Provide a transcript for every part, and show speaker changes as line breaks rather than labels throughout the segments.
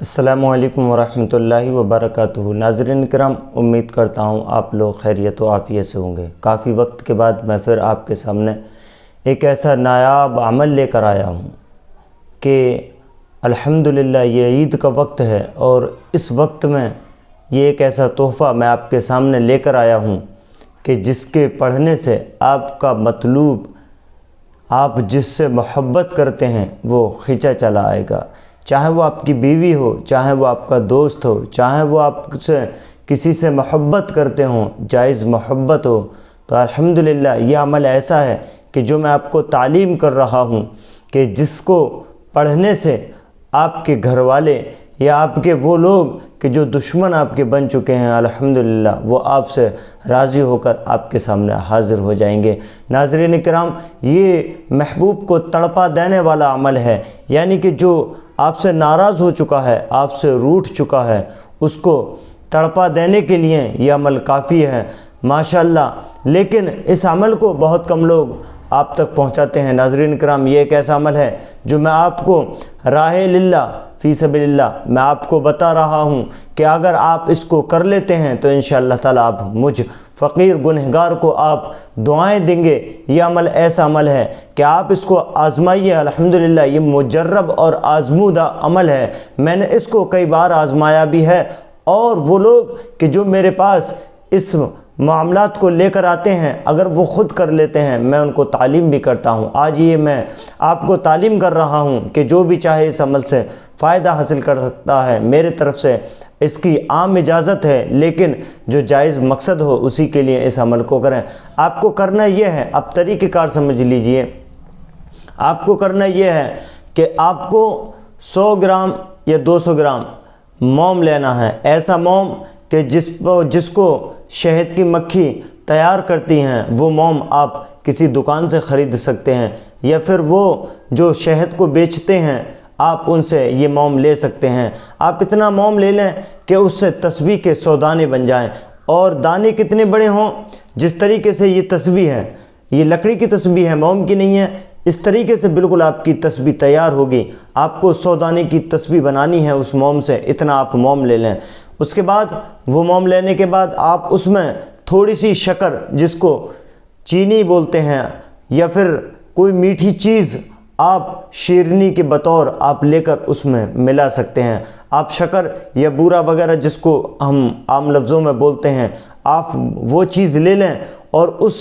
السلام علیکم ورحمۃ اللہ وبرکاتہ۔ ناظرین کرام، امید کرتا ہوں آپ لوگ خیریت و عافیت سے ہوں گے۔ کافی وقت کے بعد میں پھر آپ کے سامنے ایک ایسا نایاب عمل لے کر آیا ہوں کہ الحمدللہ یہ عید کا وقت ہے، اور اس وقت میں یہ ایک ایسا تحفہ میں آپ کے سامنے لے کر آیا ہوں کہ جس کے پڑھنے سے آپ کا مطلوب، آپ جس سے محبت کرتے ہیں، وہ کھنچا چلا آئے گا۔ چاہے وہ آپ کی بیوی ہو، چاہے وہ آپ کا دوست ہو، چاہے وہ آپ سے کسی سے محبت کرتے ہوں، جائز محبت ہو، تو الحمدللہ یہ عمل ایسا ہے کہ جو میں آپ کو تعلیم کر رہا ہوں کہ جس کو پڑھنے سے آپ کے گھر والے یا آپ کے وہ لوگ کہ جو دشمن آپ کے بن چکے ہیں، الحمدللہ وہ آپ سے راضی ہو کر آپ کے سامنے حاضر ہو جائیں گے۔ ناظرین کرام، یہ محبوب کو تڑپا دینے والا عمل ہے، یعنی کہ جو آپ سے ناراض ہو چکا ہے، آپ سے روٹھ چکا ہے، اس کو تڑپا دینے کے لیے یہ عمل کافی ہے ماشاءاللہ۔ لیکن اس عمل کو بہت کم لوگ آپ تک پہنچاتے ہیں۔ ناظرین کرام، یہ ایک ایسا عمل ہے جو میں آپ کو راہ للہ فی سبیل اللہ میں آپ کو بتا رہا ہوں کہ اگر آپ اس کو کر لیتے ہیں تو انشاءاللہ تعالیٰ آپ مجھ فقیر گنہگار کو آپ دعائیں دیں گے۔ یہ عمل ایسا عمل ہے کہ آپ اس کو آزمائیے۔ الحمدللہ یہ مجرب اور آزمودہ عمل ہے، میں نے اس کو کئی بار آزمایا بھی ہے، اور وہ لوگ کہ جو میرے پاس اس معاملات کو لے کر آتے ہیں، اگر وہ خود کر لیتے ہیں میں ان کو تعلیم بھی کرتا ہوں۔ آج یہ میں آپ کو تعلیم کر رہا ہوں کہ جو بھی چاہے اس عمل سے فائدہ حاصل کر سکتا ہے۔ میرے طرف سے اس کی عام اجازت ہے، لیکن جو جائز مقصد ہو اسی کے لیے اس عمل کو کریں۔ آپ کو کرنا یہ ہے، اب طریقہ کار سمجھ لیجئے، آپ کو کرنا یہ ہے کہ آپ کو 100 گرام یا 200 گرام موم لینا ہے، ایسا موم کہ جس کو شہد کی مکھی تیار کرتی ہیں، وہ موم آپ کسی دکان سے خرید سکتے ہیں، یا پھر وہ جو شہد کو بیچتے ہیں آپ ان سے یہ موم لے سکتے ہیں۔ آپ اتنا موم لے لیں کہ اس سے تسبیح کے 100 دانے بن جائیں، اور دانے کتنے بڑے ہوں، جس طریقے سے یہ تسبیح ہے، یہ لکڑی کی تسبیح ہے، موم کی نہیں ہے، اس طریقے سے بالکل آپ کی تسبیح تیار ہوگی۔ آپ کو 100 دانے کی تسبیح بنانی ہے اس موم سے، اتنا آپ موم لے لیں۔ اس کے بعد وہ موم لینے کے بعد آپ اس میں تھوڑی سی شکر، جس کو چینی بولتے ہیں، یا پھر کوئی میٹھی چیز آپ شیرنی کے بطور آپ لے کر اس میں ملا سکتے ہیں۔ آپ شکر یا بورا وغیرہ جس کو ہم عام لفظوں میں بولتے ہیں، آپ وہ چیز لے لیں، اور اس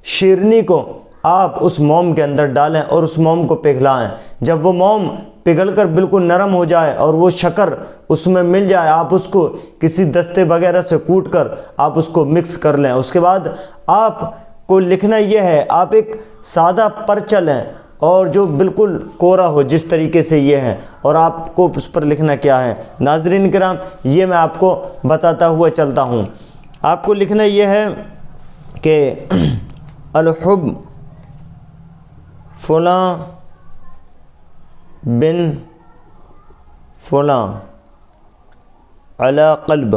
شیرنی کو آپ اس موم کے اندر ڈالیں اور اس موم کو پگھلائیں۔ جب وہ موم پگھل کر بالکل نرم ہو جائے اور وہ شکر اس میں مل جائے، آپ اس کو کسی دستے وغیرہ سے کوٹ کر آپ اس کو مکس کر لیں۔ اس کے بعد آپ کو لکھنا یہ ہے، آپ ایک سادہ پرچہ لیں اور جو بالکل کوڑا ہو، جس طریقے سے یہ ہے، اور آپ کو اس پر لکھنا کیا ہے۔ ناظرین کرام، یہ میں آپ کو بتاتا ہوا چلتا ہوں۔ آپ کو لکھنا یہ ہے کہ الحب فلاں بن فلاں علی قلب،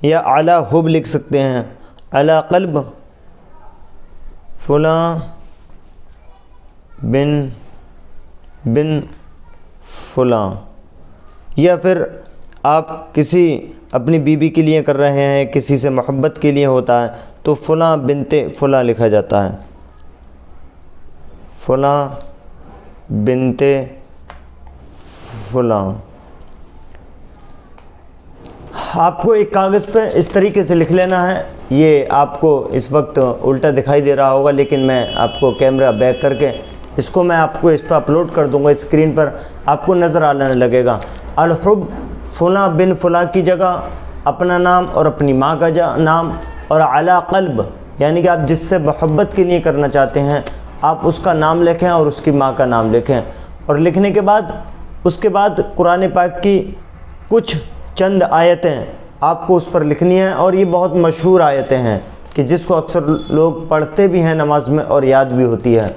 یا علی حب لکھ سکتے ہیں، علی قلب فلاں بن فلاں، یا پھر آپ کسی اپنی بیوی کے لیے کر رہے ہیں، کسی سے محبت کے لیے ہوتا ہے تو فلاں بنت فلاں لکھا جاتا ہے، فلاں بنت فلاں۔ آپ کو ایک کاغذ پہ اس طریقے سے لکھ لینا ہے۔ یہ آپ کو اس وقت الٹا دکھائی دے رہا ہوگا، لیکن میں آپ کو کیمرہ بیک کر کے اس کو میں آپ کو اس پہ اپلوڈ کر دوں گا، اسکرین پر آپ کو نظر آنے لگے گا۔ الحب فلاں بن فلاں کی جگہ اپنا نام اور اپنی ماں کا نام، اور علی قلب یعنی کہ آپ جس سے محبت کے لیے کرنا چاہتے ہیں آپ اس کا نام لکھیں اور اس کی ماں کا نام لکھیں، اور لکھنے کے بعد اس کے بعد قرآن پاک کی کچھ چند آیتیں آپ کو اس پر لکھنی ہیں، اور یہ بہت مشہور آیتیں ہیں کہ جس کو اکثر لوگ پڑھتے بھی ہیں نماز میں اور یاد بھی ہوتی ہے۔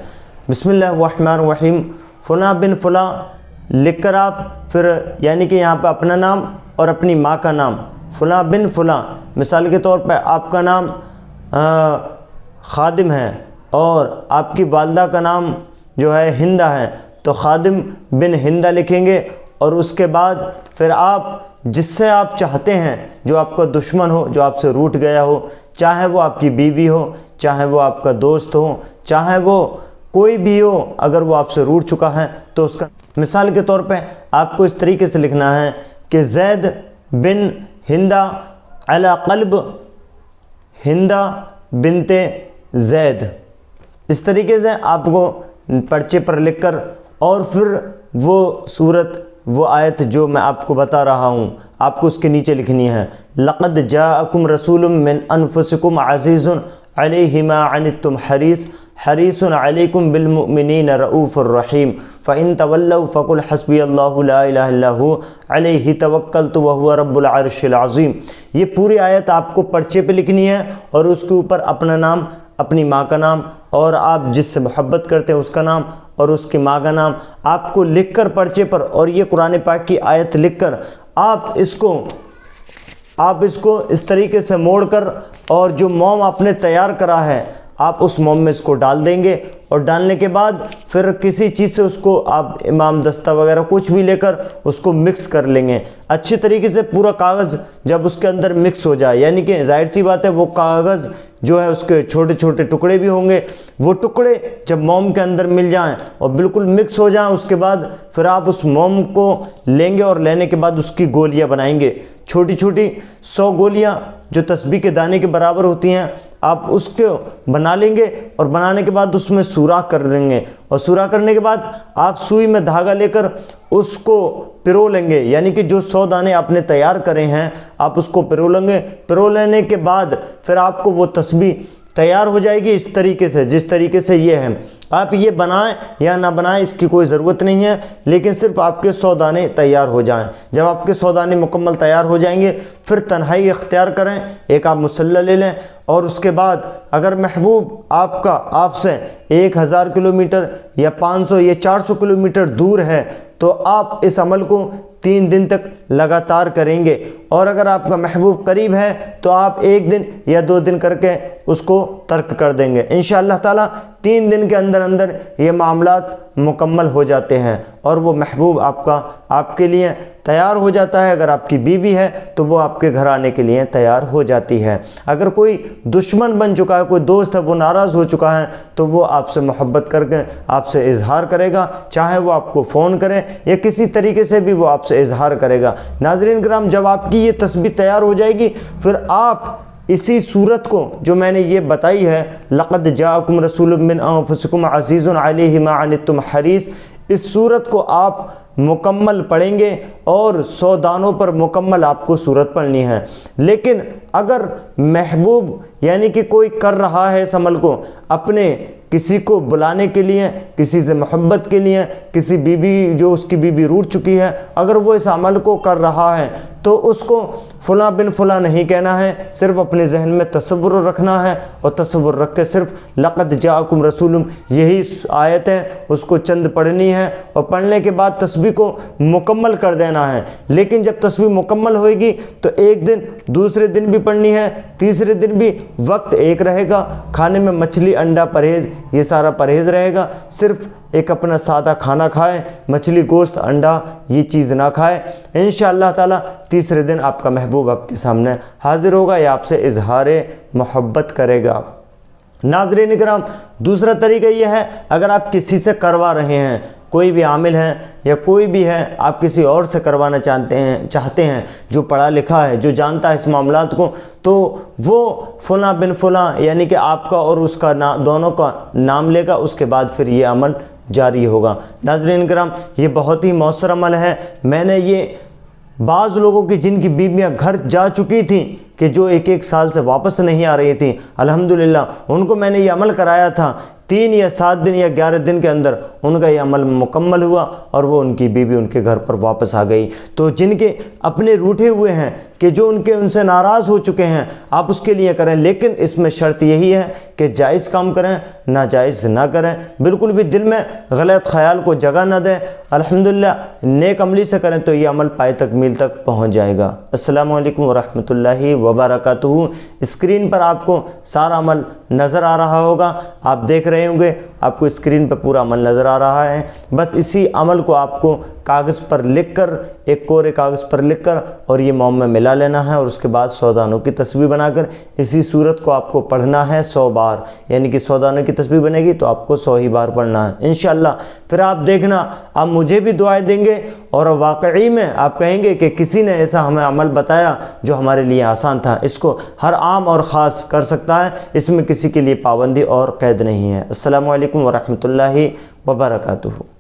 بسم اللہ الرحمن الرحیم، فلاں بن فلاں لکھ کر آپ پھر یعنی کہ یہاں پہ اپنا نام اور اپنی ماں کا نام، فلاں بن فلاں، مثال کے طور پہ آپ کا نام خادم ہے اور آپ کی والدہ کا نام جو ہے ہندہ ہے، تو خادم بن ہندہ لکھیں گے، اور اس کے بعد پھر آپ جس سے آپ چاہتے ہیں، جو آپ کا دشمن ہو، جو آپ سے روٹھ گیا ہو، چاہے وہ آپ کی بیوی ہو، چاہے وہ آپ کا دوست ہو، چاہے وہ کوئی بھی ہو، اگر وہ آپ سے روٹھ چکا ہے تو اس کا مثال کے طور پہ آپ کو اس طریقے سے لکھنا ہے کہ زید بن ہندہ علی قلب ہندہ بنت زید، اس طریقے سے آپ کو پرچے پر لکھ کر، اور پھر وہ صورت، وہ آیت جو میں آپ کو بتا رہا ہوں، آپ کو اس کے نیچے لکھنی ہے، لقد جاءکم رسول من انفسکم عزیز علیہ ما عنتم حریص علیکم بالمؤمنین رؤوف الرحیم فإن تولوا فقل حسبی اللہ لا الہ الا هو علیہ توکلت وہو رب العرش العظیم۔ یہ پوری آیت آپ کو پرچے پہ لکھنی ہے، اور اس کے اوپر اپنا نام، اپنی ماں کا نام، اور آپ جس سے محبت کرتے ہیں اس کا نام اور اس کی ماں کا نام آپ کو لکھ کر پرچے پر، اور یہ قرآن پاک کی آیت لکھ کر آپ اس کو اس طریقے سے موڑ کر، اور جو موم آپ نے تیار کرا ہے آپ اس موم میں اس کو ڈال دیں گے، اور ڈالنے کے بعد پھر کسی چیز سے اس کو آپ امام دستہ وغیرہ کچھ بھی لے کر اس کو مکس کر لیں گے اچھی طریقے سے۔ پورا کاغذ جب اس کے اندر مکس ہو جائے، یعنی کہ ظاہر سی بات ہے وہ کاغذ جو ہے اس کے چھوٹے چھوٹے ٹکڑے بھی ہوں گے، وہ ٹکڑے جب موم کے اندر مل جائیں اور بالکل مکس ہو جائیں، اس کے بعد پھر آپ اس موم کو لیں گے، اور لینے کے بعد اس کی گولیاں بنائیں گے، چھوٹی چھوٹی 100 گولیاں جو تسبیح کے دانے کے برابر ہوتی ہیں، آپ اس کو بنا لیں گے، اور بنانے کے بعد اس میں سوراخ کر لیں گے، اور سوراخ کرنے کے بعد آپ سوئی میں دھاگا لے کر اس کو پرو لیں گے، یعنی کہ جو 100 دانے آپ نے تیار کرے ہیں آپ اس کو پرو لیں گے۔ پرو لینے کے بعد پھر آپ کو وہ تسبیح تیار ہو جائے گی اس طریقے سے، جس طریقے سے یہ ہے۔ آپ یہ بنائیں یا نہ بنائیں اس کی کوئی ضرورت نہیں ہے، لیکن صرف آپ کے 100 دانے تیار ہو جائیں۔ جب آپ کے 100 دانے مکمل تیار ہو جائیں گے، پھر تنہائی اختیار کریں، ایک آپ مصلی لے لیں، اور اس کے بعد اگر محبوب آپ سے 1000 کلومیٹر یا 500 یا 400 کلومیٹر دور ہے تو آپ اس عمل کو 3 دن تک لگاتار کریں گے، اور اگر آپ کا محبوب قریب ہے تو آپ 1 دن یا 2 دن کر کے اس کو ترک کر دیں گے۔ انشاءاللہ تعالیٰ 3 دن کے اندر یہ معاملات مکمل ہو جاتے ہیں، اور وہ محبوب آپ کے لیے تیار ہو جاتا ہے۔ اگر آپ کی بیوی ہے تو وہ آپ کے گھر آنے کے لیے تیار ہو جاتی ہے۔ اگر کوئی دشمن بن چکا ہے، کوئی دوست ہے وہ ناراض ہو چکا ہے، تو وہ آپ سے محبت کر کے آپ سے اظہار کرے گا، چاہے وہ آپ کو فون کرے یا کسی طریقے سے بھی وہ آپ سے اظہار کرے گا۔ ناظرین کرام، جب آپ کی یہ تسبیح تیار ہو جائے گی، پھر آپ اسی صورت کو جو میں نے یہ بتائی ہے، لقد جاءکم رسول من انفسکم عزیز علیہ ما عنتم حریص، اس صورت کو آپ مکمل پڑھیں گے، اور 100 دانوں پر مکمل آپ کو صورت پڑھنی ہے۔ لیکن اگر محبوب یعنی کہ کوئی کر رہا ہے اس عمل کو اپنے کسی کو بلانے کے لیے، کسی سے محبت کے لیے، کسی بیوی جو اس کی بیوی روٹھ چکی ہے، اگر وہ اس عمل کو کر رہا ہے تو اس کو فلاں بن فلاں نہیں کہنا ہے، صرف اپنے ذہن میں تصور رکھنا ہے، اور تصور رکھ کے صرف لقد جاءکم رسول یہی آیت ہے اس کو چند پڑھنی ہے، اور پڑھنے کے بعد تسبیح کو مکمل کر دینا ہے۔ لیکن جب تسبیح مکمل ہوئے گی تو 1 دن، دوسرے دن بھی پڑھنی ہے، تیسرے دن بھی وقت ایک رہے گا، کھانے میں مچھلی انڈا پرہیز، یہ سارا پرہیز رہے گا، صرف ایک اپنا سادہ کھانا کھائے، مچھلی گوشت انڈا یہ چیز نہ کھائے۔ انشاءاللہ تعالیٰ تیسرے دن آپ کا محبوب آپ کے سامنے حاضر ہوگا یا آپ سے اظہار محبت کرے گا۔ ناظرین کرام، دوسرا طریقہ یہ ہے، اگر آپ کسی سے کروا رہے ہیں، کوئی بھی عامل ہے یا کوئی بھی ہے، آپ کسی اور سے کروانا چاہتے ہیں جو پڑھا لکھا ہے، جو جانتا ہے اس معاملات کو، تو وہ فلاں بن فلاں یعنی کہ آپ کا اور اس کا دونوں کا نام لے گا، اس کے بعد پھر یہ عمل جاری ہوگا۔ ناظرین کرام، یہ بہت ہی مؤثر عمل ہے۔ میں نے یہ بعض لوگوں کی جن کی بیویاں گھر جا چکی تھیں کہ جو 1 سال سے واپس نہیں آ رہی تھیں، الحمدللہ ان کو میں نے یہ عمل کرایا تھا، 3 یا 7 دن یا 11 دن کے اندر ان کا یہ عمل مکمل ہوا، اور وہ ان کی بیوی ان کے گھر پر واپس آ گئی۔ تو جن کے اپنے روٹھے ہوئے ہیں کہ جو ان سے ناراض ہو چکے ہیں، آپ اس کے لیے کریں، لیکن اس میں شرط یہی ہے کہ جائز کام کریں، ناجائز نہ کریں، بالکل بھی دل میں غلط خیال کو جگہ نہ دیں۔ الحمدللہ نیک عملی سے کریں تو یہ عمل پائے تکمیل تک پہنچ جائے گا۔ السلام علیکم ورحمۃ اللہ وبرکاتہ۔ اسکرین پر آپ کو سارا عمل نظر آ رہا ہوگا، آپ دیکھ رہے ہوں گے، آپ کو اسکرین پہ پورا عمل نظر آ رہا ہے۔ بس اسی عمل کو آپ کو کاغذ پر لکھ کر، ایک کورے کاغذ پر لکھ کر اور یہ موم میں ملا لینا ہے، اور اس کے بعد 100 دانوں کی تسبیح بنا کر اسی صورت کو آپ کو پڑھنا ہے 100 بار، یعنی کہ 100 دانوں کی تسبیح بنے گی تو آپ کو 100 ہی بار پڑھنا ہے انشاءاللہ۔ پھر آپ دیکھنا، آپ مجھے بھی دعائیں دیں گے اور واقعی میں آپ کہیں گے کہ کسی نے ایسا ہمیں عمل بتایا جو ہمارے لیے آسان تھا۔ اس کو ہر عام اور خاص کر سکتا ہے، اس میں کسی کے لیے پابندی اور قید نہیں ہے۔ السلام علیکم ورحمۃ اللہ وبرکاتہ۔